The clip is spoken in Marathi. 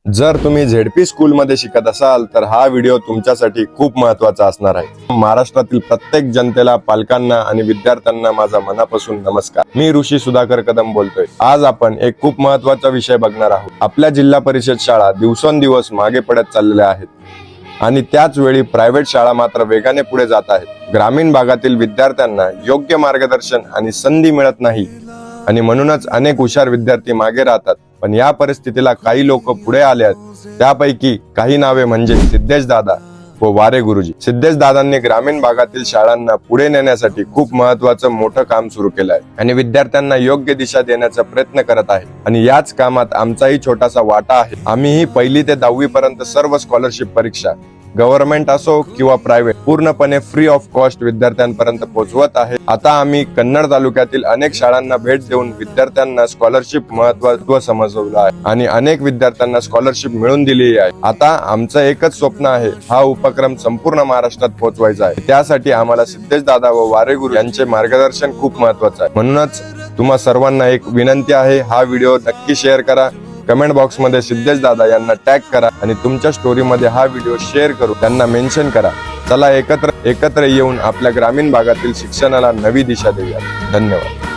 जर तुम्ही झेडपी स्कूलमध्ये शिकत असाल तर हा व्हिडिओ तुमच्यासाठी खूप महत्त्वाचा असणार आहे। महाराष्ट्रातील प्रत्येक जनतेला, पालकांना आणि विद्यार्थ्यांना माझा मनापासून नमस्कार। मी ऋषी सुधाकर कदम बोलतोय। आज आपण एक खूप महत्त्वाचा विषय बघणार आहोत। आपल्या जिल्हा परिषद शाळा दिवसेंदिवस मागे पडत चाललेल्या आहेत आणि त्याच वेळी प्रायव्हेट शाळा मात्र वेगाने पुढे जात आहेत। ग्रामीण भागातील विद्यार्थ्यांना योग्य मार्गदर्शन आणि संधी मिळत नाही आणि म्हणूनच अनेक हुशार विद्यार्थी मागे राहतात। पण या परिस्थितीला काही लोक पुढे आले आहेत। त्यापैकी काही नावे म्हणजे सिद्धेश दादा व वारे गुरुजी। सिद्धेश दादांनी ग्रामीण भागातील शाळांना पुढे नेण्यासाठी खूप महत्त्वाचं मोठं काम सुरू केलं आहे आणि विद्यार्थ्यांना योग्य दिशा देण्याचा प्रयत्न करत आहे आणि याच कामात आमचाही छोटासा वाटा आहे। आम्हीही 1ली ते 10वी पर्यंत सर्व स्कॉलरशिप परीक्षा गव्हर्नमेंट असो किंवा प्रायव्हेट पूर्णपणे फ्री ऑफ कॉस्ट विद्यार्थ्यांपर्यंत पोहोचवत आहे। आता आम्ही कन्नड तालुक्यातील अनेक शाळांना भेट देऊन विद्यार्थ्यांना स्कॉलरशिप महत्त्व समजवलं आहे आणि अनेक विद्यार्थ्यांना स्कॉलरशिप मिळवून दिली आहे। आता आमचं एकच स्वप्न आहे, हा उपक्रम संपूर्ण महाराष्ट्रात पोहोचवायचा आहे। त्यासाठी आम्हाला सिद्धेश दादा व वारे गुरु यांचे मार्गदर्शन खूप महत्त्वाचं आहे। म्हणूनच तुम्हा सर्वांना एक विनंती आहे, हा व्हिडिओ नक्की शेअर करा। कमेंट बॉक्स मध्ये सिद्धेश दादा यांना टॅग करा आणि तुमच्या स्टोरी मध्ये हा व्हिडिओ शेअर करून त्यांना मेन्शन करा। चला एकत्र येऊन आपल्या ग्रामीण भागातील शिक्षणाला नवी दिशा देऊया। धन्यवाद।